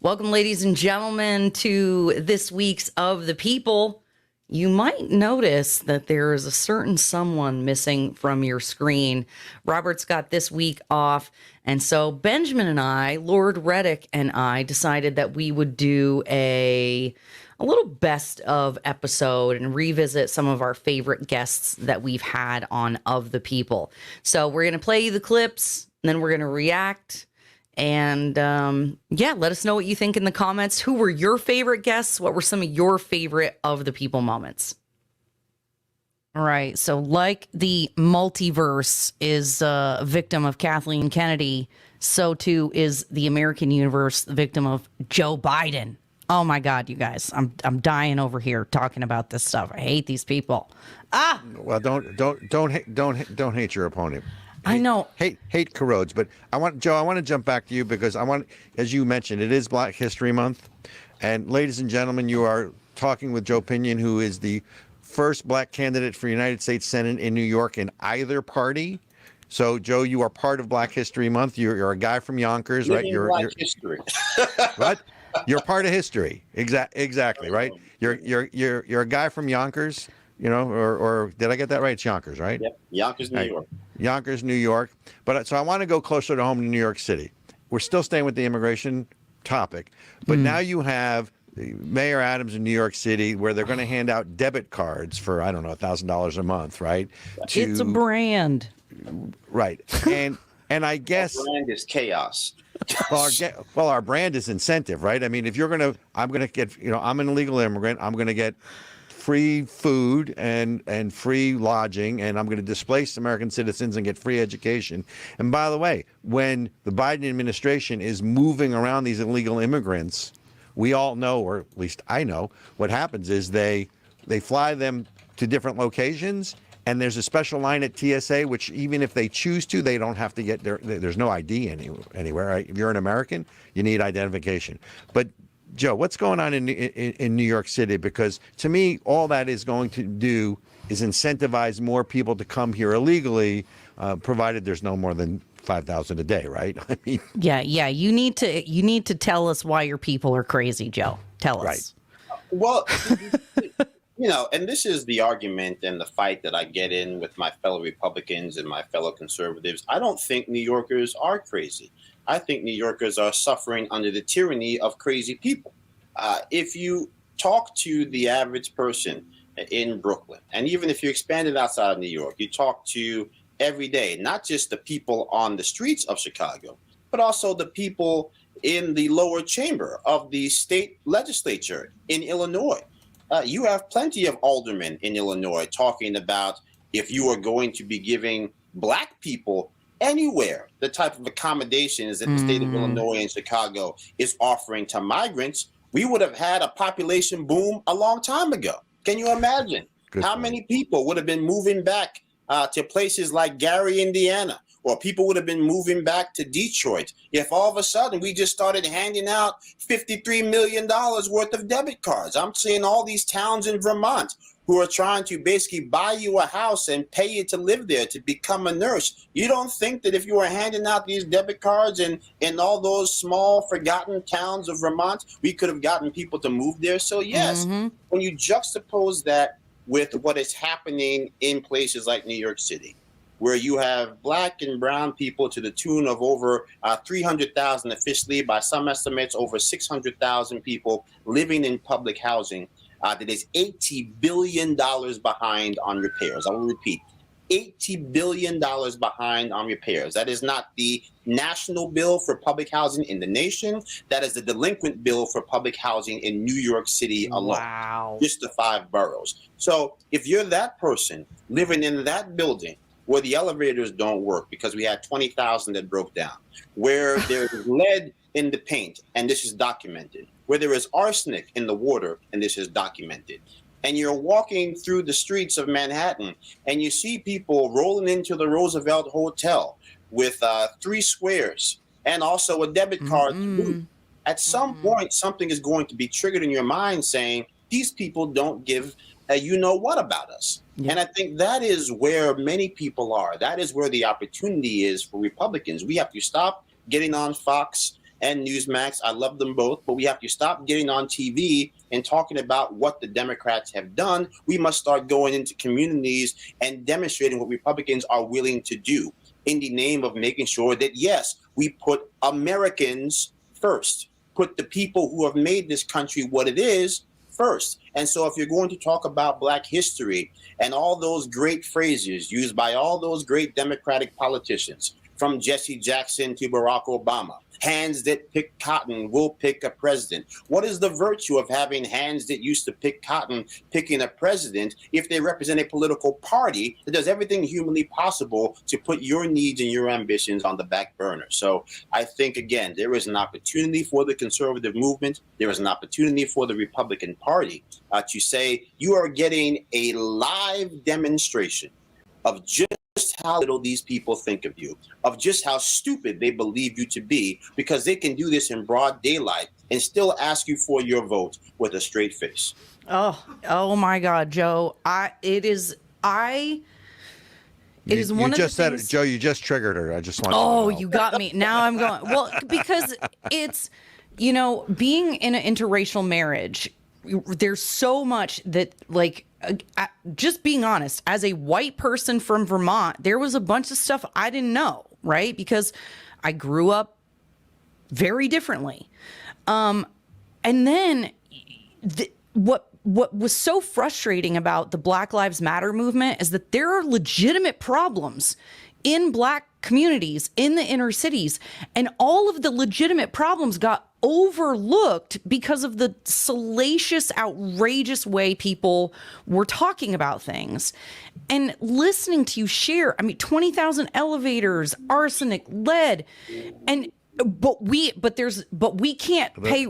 Welcome, ladies and gentlemen, to this week's Of the People. You might notice that there is a certain someone missing from your screen. Robert's got this week off, and so Benjamin and I, Lord Redic and I, decided that we would do a little best of episode and revisit some of our favorite guests that we've had on Of the People. So we're going to play you the clips, and then we're going to react. And let us know what you think in the comments. Who were your favorite guests? What were some of your favorite Of the People moments? All right. So like the multiverse is a victim of Kathleen Kennedy, so too is the American universe the victim of Joe Biden. Oh my God, you guys, I'm dying over here talking about this stuff. I hate these people. Well, don't hate your opponent. I know. Hate corrodes, but Joe, I want to jump back to you because as you mentioned, it is Black History Month. And ladies and gentlemen, you are talking with Joe Pinion, who is the first Black candidate for United States Senate in New York in either party. So, Joe, you are part of Black History Month. You're a guy from Yonkers, right? You're history. What? You're part of history. Exactly, right? You're a guy from Yonkers. You know, or did I get that right? It's Yonkers, right? Yep, Yonkers, New York. Yonkers, New York. But so I want to go closer to home to New York City. We're still staying with the immigration topic, but now you have Mayor Adams in New York City, where they're going to hand out debit cards for, I don't know, $1,000 a month, right? It's a brand, right? And I guess our brand is chaos. Well, our brand is incentive, right? I mean, if I'm going to get, I'm an illegal immigrant. I'm going to get free food and free lodging, and I'm going to displace American citizens and get free education. And by the way, when the Biden administration is moving around these illegal immigrants, we all know, or at least I know, what happens is they fly them to different locations, and there's a special line at TSA, which even if they choose to, they don't have to get there's no ID anywhere. Right? If you're an American, you need identification. But Joe, what's going on in New York City? Because to me, all that is going to do is incentivize more people to come here illegally, provided there's no more than 5,000 a day, right? I mean, yeah. You need to tell us why your people are crazy, Joe. Tell us. Right. Well, and this is the argument and the fight that I get in with my fellow Republicans and my fellow conservatives. I don't think New Yorkers are crazy. I think New Yorkers are suffering under the tyranny of crazy people. If you talk to the average person in Brooklyn, and even if you expand it outside of New York, you talk to every day, not just the people on the streets of Chicago, but also the people in the lower chamber of the state legislature in Illinois. You have plenty of aldermen in Illinois talking about if you are going to be giving Black people anywhere the type of accommodations that the state of Illinois and Chicago is offering to migrants, we would have had a population boom a long time ago. Can you imagine how many people would have been moving back to places like Gary, Indiana, or people would have been moving back to Detroit if all of a sudden we just started handing out $53 million worth of debit cards? I'm seeing all these towns in Vermont who are trying to basically buy you a house and pay you to live there to become a nurse. You don't think that if you were handing out these debit cards in all those small forgotten towns of Vermont, we could have gotten people to move there? So yes, when you juxtapose that with what is happening in places like New York City, where you have Black and brown people to the tune of over 300,000 officially, by some estimates over 600,000 people living in public housing, that is $80 billion behind on repairs. I will repeat, $80 billion behind on repairs. That is not the national bill for public housing in the nation. That is the delinquent bill for public housing in New York City alone. Wow. Just the 5 boroughs. So if you're that person living in that building where the elevators don't work because we had 20,000 that broke down, where there's lead in the paint, and this is documented, where there is arsenic in the water, and this is documented, and you're walking through the streets of Manhattan and you see people rolling into the Roosevelt Hotel with 3 squares and also a debit card to boot. At some point, something is going to be triggered in your mind saying, these people don't give a you-know-what about us. And I think that is where many people are. That is where the opportunity is for Republicans. We have to stop getting on Fox and Newsmax. I love them both, but we have to stop getting on TV and talking about what the Democrats have done. We must start going into communities and demonstrating what Republicans are willing to do in the name of making sure that, yes, we put Americans first, put the people who have made this country what it is first. And so if you're going to talk about Black history and all those great phrases used by all those great Democratic politicians, from Jesse Jackson to Barack Obama, hands that pick cotton will pick a president. What is the virtue of having hands that used to pick cotton picking a president if they represent a political party that does everything humanly possible to put your needs and your ambitions on the back burner? So I think, again, there is an opportunity for the conservative movement. There is an opportunity for the Republican Party to say you are getting a live demonstration of just how little these people think of you, of just how stupid they believe you to be, because they can do this in broad daylight and still ask you for your vote with a straight face. Oh my God, Joe. It is one You of the just said things. it, Joe. You just triggered her. I just want. Oh, you to know. you got me. Now I'm going. Well, because it's, being in an interracial marriage, there's so much that, like, just being honest, as a white person from Vermont, there was a bunch of stuff I didn't know, right? Because I grew up very differently. And then what was so frustrating about the Black Lives Matter movement is that there are legitimate problems in Black communities in the inner cities, and all of the legitimate problems got overlooked because of the salacious, outrageous way people were talking about things. And listening to you share, 20,000 elevators, arsenic, lead, and we can't pay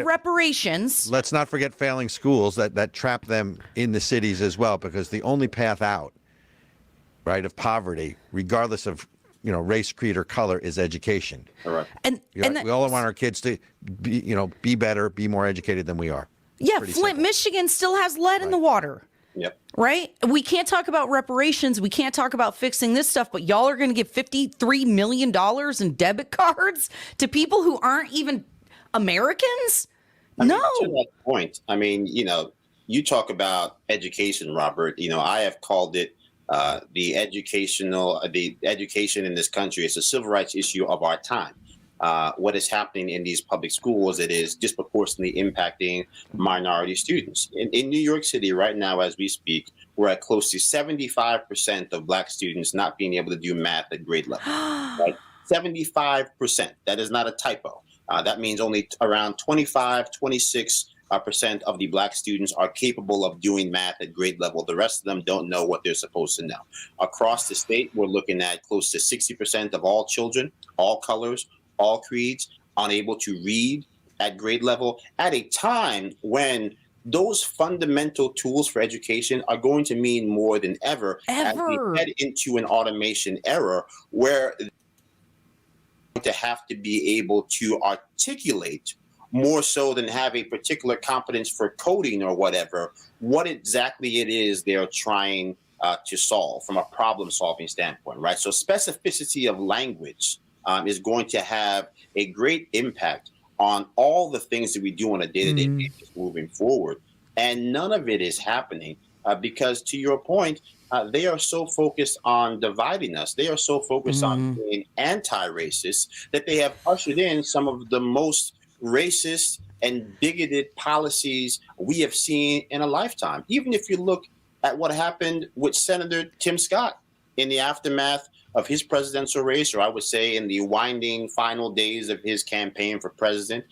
reparations. Let's not forget failing schools that trap them in the cities as well, because the only path out, right, of poverty, regardless of race, creed, or color, is education. Correct. And we all want our kids to be better, be more educated than we are. Yeah, Pretty Flint, simple. Michigan still has lead in the water. Yep. Right? We can't talk about reparations. We can't talk about fixing this stuff, but y'all are going to give $53 million in debit cards to people who aren't even Americans? To No. that point, you talk about education, Robert. I have called it the education in this country is a civil rights issue of our time. What is happening in these public schools, it is disproportionately impacting minority students. In New York City right now, as we speak, we're at close to 75% of Black students not being able to do math at grade level. Right? 75%. That is not a typo. That means only around 26% of the Black students are capable of doing math at grade level. The rest of them don't know what they're supposed to know. Across the state, we're looking at close to 60% of all children, all colors, all creeds, unable to read at grade level at a time when those fundamental tools for education are going to mean more than ever. As we head into an automation era where they're going to have to be able to articulate, more so than have a particular competence for coding or whatever, what exactly it is they're trying to solve from a problem-solving standpoint, right? So specificity of language is going to have a great impact on all the things that we do on a day-to-day basis moving forward. And none of it is happening because, to your point, they are so focused on dividing us. They are so focused on being anti-racist that they have ushered in some of the most racist and bigoted policies we have seen in a lifetime. Even if you look at what happened with Senator Tim Scott in the aftermath of his presidential race, or I would say in the winding final days of his campaign for president,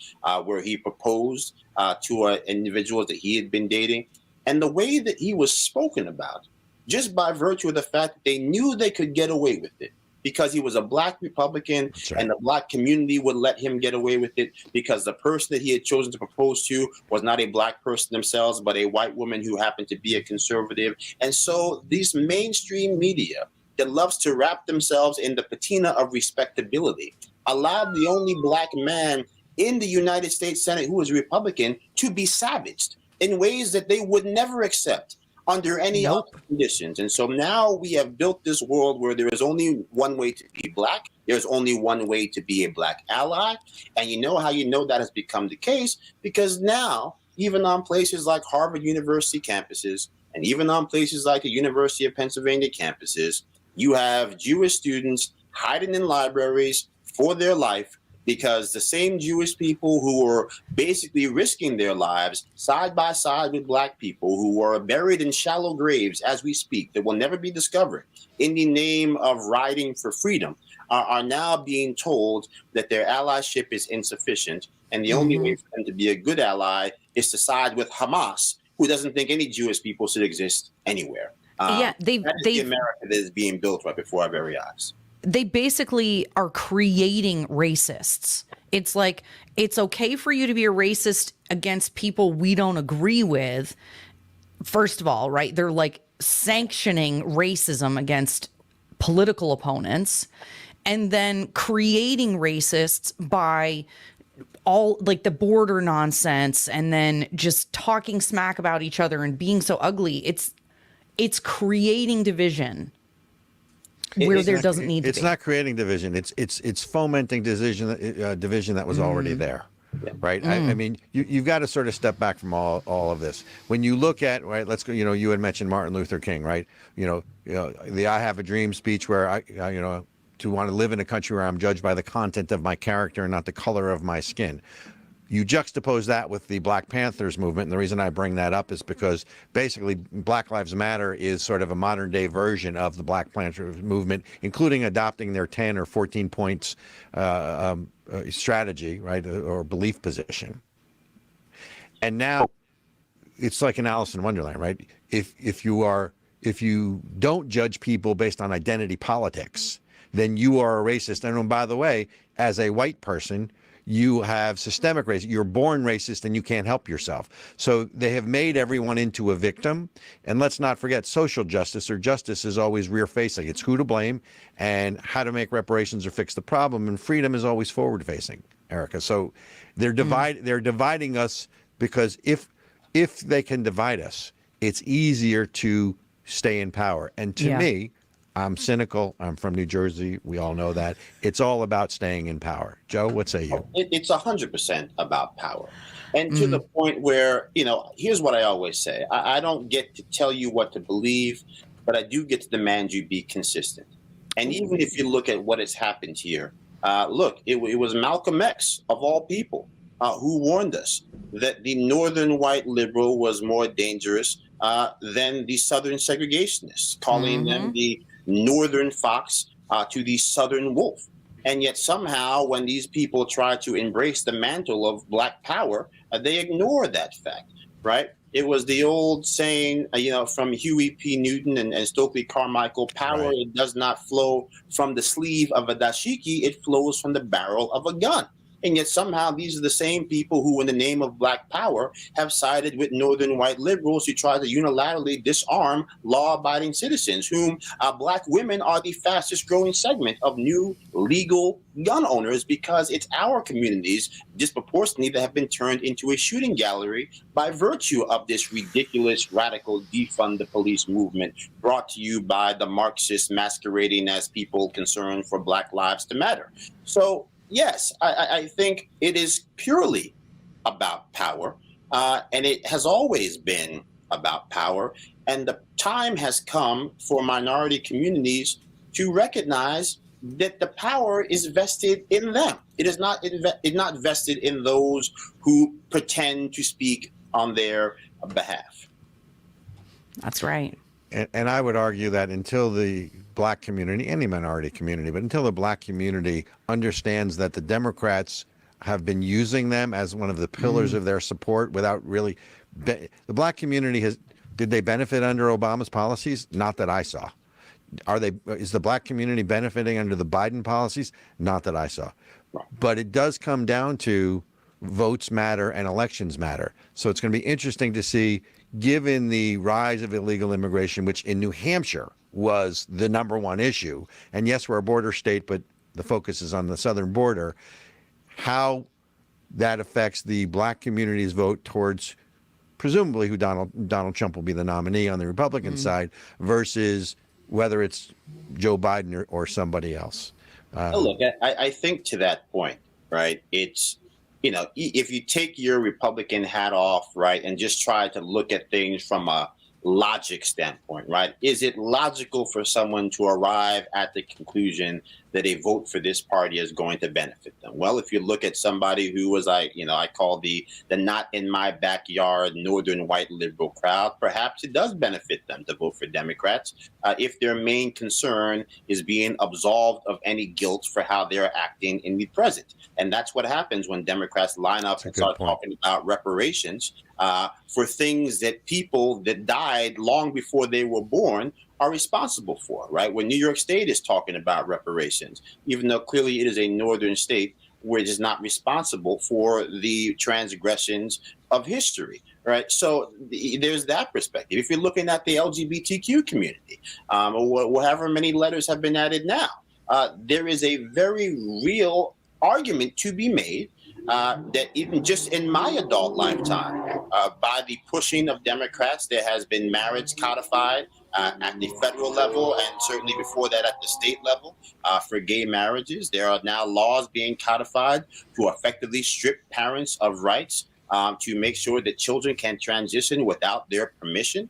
where he proposed to individuals that he had been dating, and the way that he was spoken about, just by virtue of the fact that they knew they could get away with it, because he was a Black Republican, right, and the Black community would let him get away with it because the person that he had chosen to propose to was not a Black person themselves, but a white woman who happened to be a conservative. And so these mainstream media that loves to wrap themselves in the patina of respectability allowed the only Black man in the United States Senate who was a Republican to be savaged in ways that they would never accept under any other conditions. And so now we have built this world where there is only one way to be black. There's only one way to be a black ally. And you know how you know that has become the case? Because now, even on places like Harvard University campuses, and even on places like the University of Pennsylvania campuses, you have Jewish students hiding in libraries for their life, because the same Jewish people who were basically risking their lives side by side with black people who are buried in shallow graves as we speak that will never be discovered in the name of riding for freedom are now being told that their allyship is insufficient. And the only way for them to be a good ally is to side with Hamas, who doesn't think any Jewish people should exist anywhere. That is the America that is being built right before our very eyes. They basically are creating racists. It's like, it's okay for you to be a racist against people we don't agree with. First of all, right? They're like sanctioning racism against political opponents, and then creating racists by all like the border nonsense, and then just talking smack about each other and being so ugly. It's creating division where there doesn't need to be. It's not creating division. It's fomenting division that was already there, right? I mean, you've got to sort of step back from all of this. When you look at, right, let's go, you had mentioned Martin Luther King, right? The I Have a Dream speech where I to want to live in a country where I'm judged by the content of my character and not the color of my skin. You juxtapose that with the Black Panthers movement, and the reason I bring that up is because basically Black Lives Matter is sort of a modern day version of the Black Panthers movement, including adopting their 10 or 14 points strategy, right, or belief position. And now it's like an Alice in Wonderland, right? If you don't judge people based on identity politics, then you are a racist. And by the way, as a white person, you have systemic racism. You're born racist and you can't help yourself. So they have made everyone into a victim. And let's not forget, social justice or justice is always rear-facing. It's who to blame and how to make reparations or fix the problem. And freedom is always forward-facing, Ericka. So they're dividing us because if they can divide us, it's easier to stay in power. And to me, I'm cynical. I'm from New Jersey. We all know that. It's all about staying in power. Joe, what say you? It's 100% about power. And to the point where, here's what I always say. I don't get to tell you what to believe, but I do get to demand you be consistent. And even if you look at what has happened here, it was Malcolm X, of all people, who warned us that the northern white liberal was more dangerous than the southern segregationists, calling them the northern fox to the southern wolf. And yet somehow when these people try to embrace the mantle of black power, they ignore that fact, right? It was the old saying, from Huey P. Newton and Stokely Carmichael, power It does not flow from the sleeve of a dashiki, it flows from the barrel of a gun. And yet somehow these are the same people who, in the name of black power, have sided with northern white liberals who try to unilaterally disarm law-abiding citizens, whom black women are the fastest growing segment of new legal gun owners, because it's our communities disproportionately that have been turned into a shooting gallery by virtue of this ridiculous radical defund the police movement brought to you by the Marxists masquerading as people concerned for Black Lives to Matter. So yes, I think it is purely about power, and it has always been about power. And the time has come for minority communities to recognize that the power is vested in them. It is not vested in those who pretend to speak on their behalf. That's right. And I would argue that until the black community, any minority community, but until the black community understands that the Democrats have been using them as one of the pillars of their support without really, the black community did they benefit under Obama's policies? Not that I saw. Is the black community benefiting under the Biden policies? Not that I saw. But it does come down to votes matter and elections matter. So it's going to be interesting to see, given the rise of illegal immigration, which in New Hampshire was the #1 issue, and yes, we're a border state, but the focus is on the southern border, how that affects the black community's vote towards presumably who Donald Trump will be the nominee on the Republican side versus whether it's Joe Biden or somebody else. Look, I think to that point, right, it's, if you take your Republican hat off, right, and just try to look at things from a logic standpoint, right? Is it logical for someone to arrive at the conclusion that a vote for this party is going to benefit them? Well, if you look at somebody who was I call the not in my backyard northern white liberal crowd, perhaps it does benefit them to vote for Democrats if their main concern is being absolved of any guilt for how they're acting in the present. And that's what happens when Democrats line up and start talking about reparations for things that people that died long before they were born are responsible for, right? When New York State is talking about reparations, even though clearly it is a northern state where it is not responsible for the transgressions of history, right? So there's that perspective. If you're looking at the LGBTQ community, or however many letters have been added now, there is a very real argument to be made that even just in my adult lifetime, by the pushing of Democrats, there has been marriage codified at the federal level and certainly before that at the state level for gay marriages. There are now laws being codified to effectively strip parents of rights to make sure that children can transition without their permission.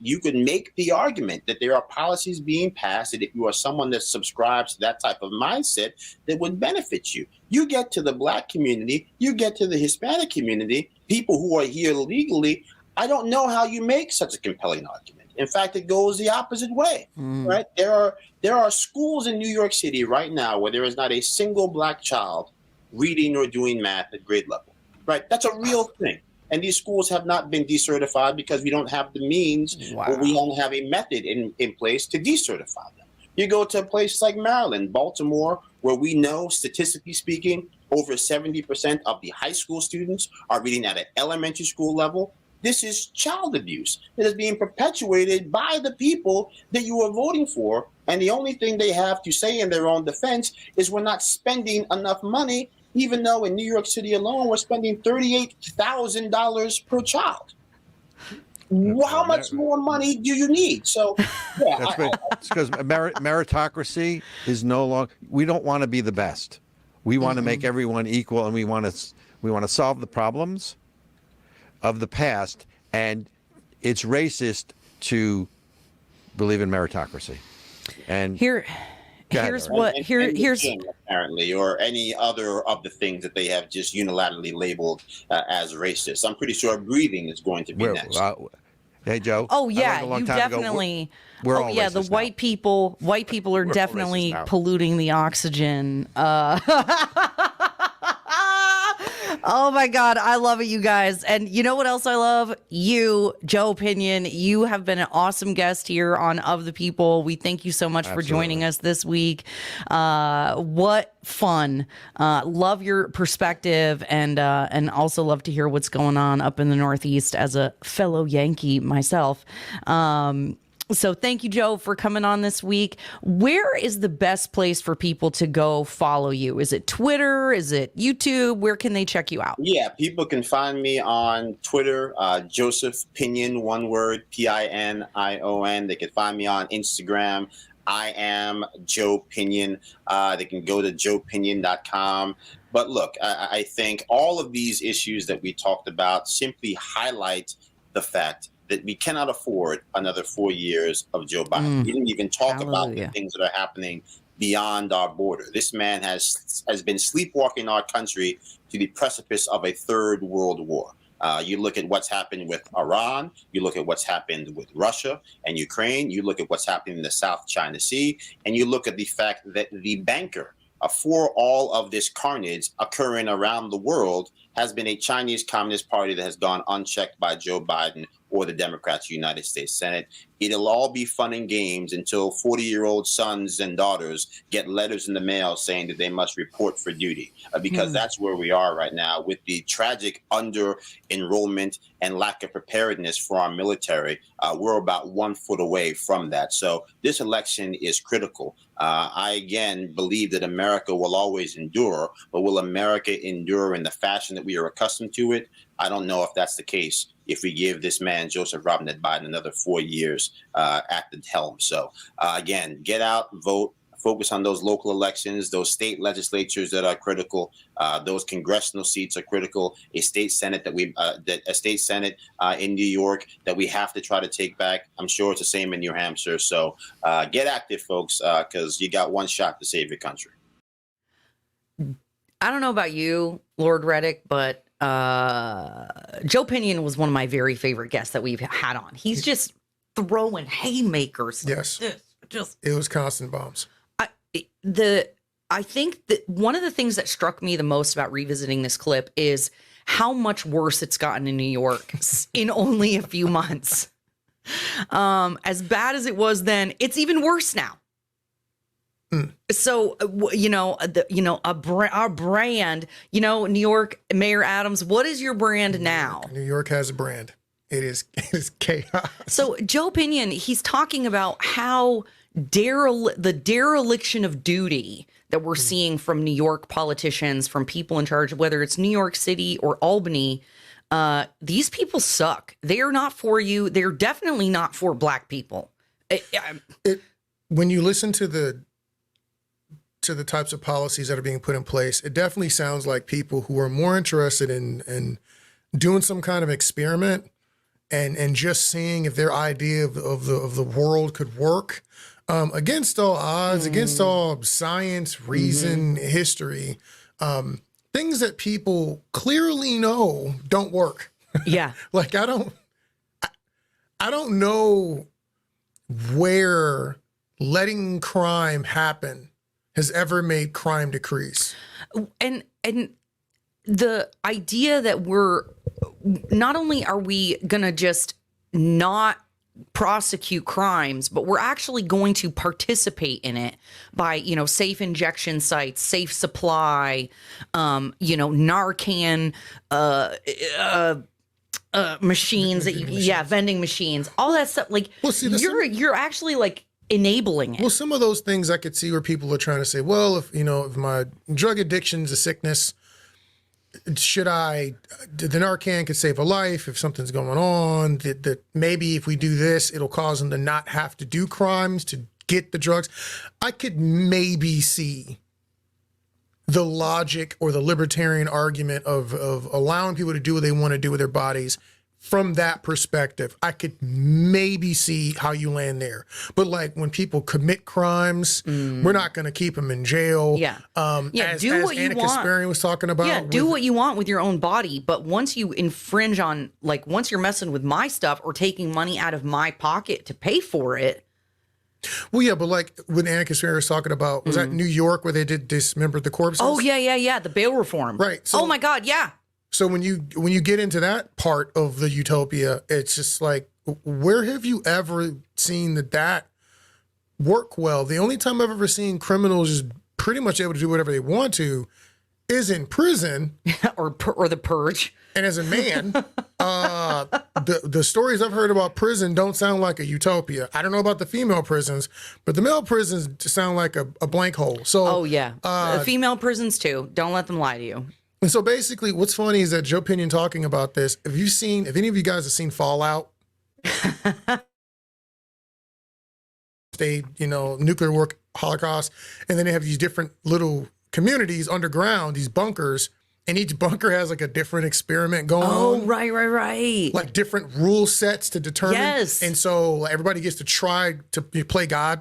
You could make the argument that there are policies being passed that if you are someone that subscribes to that type of mindset, that would benefit you. You get to the Black community, you get to the Hispanic community, people who are here legally, I don't know how you make such a compelling argument. In fact, it goes the opposite way, right? There are schools in New York City right now where there is not a single Black child reading or doing math at grade level. Right, that's a real thing. And these schools have not been decertified because we don't have the means or we don't have a method in place to decertify them. You go to places like Maryland, Baltimore, where we know, statistically speaking, over 70% of the high school students are reading at an elementary school level. This is child abuse that is being perpetuated by the people that you are voting for. And the only thing they have to say in their own defense is we're not spending enough money, even though in New York City alone, we're spending $38,000 per child. How much more money do you need? So, yeah. It's because meritocracy is no longer, we don't want to be the best. We want to make everyone equal, and we want to solve the problems of the past, and it's racist to believe in meritocracy. And here's apparently, or any other of the things that they have just unilaterally labeled as racist. I'm pretty sure breathing is going to be next. Hey, Joe. Oh yeah, you definitely. We're all the now. white people are definitely polluting the oxygen. Oh my God, I love it, you guys. And you know what else I love? You, Joe Pinion. You have been an awesome guest here on Of the People. We thank you so much for joining us this week. What fun. Love your perspective, and also love to hear what's going on up in the Northeast as a fellow Yankee myself. So thank you, Joe, for coming on this week. Where is the best place for people to go follow you? Is it Twitter? Is it YouTube? Where can they check you out? Yeah, people can find me on Twitter, Joseph Pinion, one word, Pinion. They can find me on Instagram. I am Joe Pinion. They can go to joepinion.com. But look, I think all of these issues that we talked about simply highlight the fact that we cannot afford another 4 years of Joe Biden. We didn't even talk about the things that are happening beyond our border. This man has been sleepwalking our country to the precipice of a third world war. You look at what's happened with Iran, you look at what's happened with Russia and Ukraine, you look at what's happening in the South China Sea, and you look at the fact that the banker for all of this carnage occurring around the world has been a Chinese Communist Party that has gone unchecked by Joe Biden or the Democrats' United States Senate. it'll all be fun and games until 40-year-old sons and daughters get letters in the mail saying that they must report for duty, because that's where we are right now with the tragic under-enrollment and lack of preparedness for our military. We're about 1 foot away from that. So this election is critical. I, again, believe that America will always endure, but will America endure in the fashion that we are accustomed to it? I don't know if that's the case if we give this man, Joseph Robinette Biden, another 4 years at the helm. So, again, get out, vote, focus on those local elections, those state legislatures that are critical, those congressional seats are critical, a state senate in New York that we have to try to take back. I'm sure it's the same in New Hampshire. So get active, folks, because you got one shot to save your country. I don't know about you, Lord Redic, but Joe Pinion was one of my very favorite guests that we've had on. He's just throwing haymakers. Yes. Just It was constant bombs. I think that one of the things that struck me the most about revisiting this clip is how much worse it's gotten in New York in only a few months. As bad as it was then, it's even worse now. So, our brand, New York, Mayor Adams, what is your brand now? New York has a brand. It is chaos. So Joe Pinion, he's talking about how the dereliction of duty that we're seeing from New York politicians, from people in charge, whether it's New York City or Albany, these people suck. They are not for you. They're definitely not for Black people. When you listen to the types of policies that are being put in place, it definitely sounds like people who are more interested in doing some kind of experiment and just seeing if their idea of the world could work against all odds, against all science, reason, history, things that people clearly know don't work. Yeah. Like I don't know where letting crime happen has ever made crime decrease. And the idea that we're not only are we going to just not prosecute crimes, but we're actually going to participate in it by, safe injection sites, safe supply, Narcan, machines, vending machines, all that stuff. Like, well, see, you're actually like enabling it. Well, some of those things I could see where people are trying to say, well, if my drug addiction is a sickness, the Narcan could save a life if something's going on, that maybe if we do this, it'll cause them to not have to do crimes to get the drugs. I could maybe see the logic or the libertarian argument of allowing people to do what they want to do with their bodies. From that perspective, I could maybe see how you land there. But like when people commit crimes, we're not going to keep them in jail. Yeah. As do what you Annika want. Sperry was talking about. Yeah, do what you want with your own body. But once you infringe on, once you're messing with my stuff or taking money out of my pocket to pay for it. Well, yeah, but like when Ericka Redic was talking about, was that New York where they did dismember the corpses? Oh, yeah. The bail reform. Right. So, oh, my God. Yeah. So when you get into that part of the utopia, it's just like, where have you ever seen that work well? The only time I've ever seen criminals just pretty much able to do whatever they want to is in prison. or the purge. And as a man, the stories I've heard about prison don't sound like a utopia. I don't know about the female prisons, but the male prisons sound like a blank hole. So, oh, yeah. The female prisons, too. Don't let them lie to you. And so basically what's funny is that Joe Pinion talking about this, if any of you guys have seen Fallout, nuclear war, Holocaust, and then they have these different little communities underground, these bunkers, and each bunker has like a different experiment going on. Oh, right. Like different rule sets to determine. Yes. And so everybody gets to try to play God.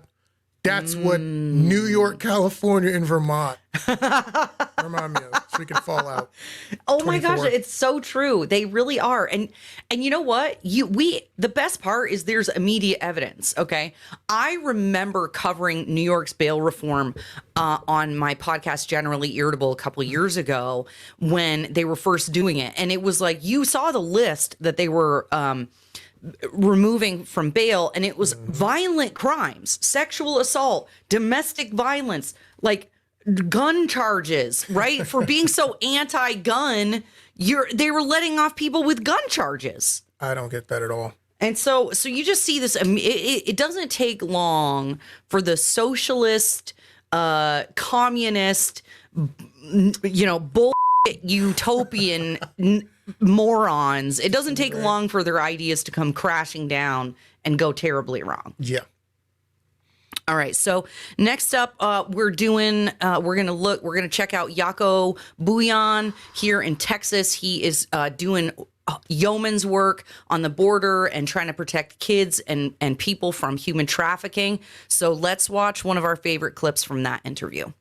That's what New York, California, and Vermont remind me of. So we can fall out. Oh my gosh, it's so true. They really are. And you know what? The best part is there's immediate evidence. Okay. I remember covering New York's bail reform on my podcast, Generally Irritable, a couple of years ago when they were first doing it. And it was like, you saw the list that they were removing from bail, and it was violent crimes, sexual assault, domestic violence, like gun charges, right? For being so anti-gun, they were letting off people with gun charges. I don't get that at all. And so you just see this. It doesn't take long for the socialist, communist, bull utopian morons. It doesn't take long for their ideas to come crashing down and go terribly wrong. Yeah. All right. So next up, we're going to check out Jaco Bouillon here in Texas. He is doing yeoman's work on the border and trying to protect kids and people from human trafficking. So let's watch one of our favorite clips from that interview.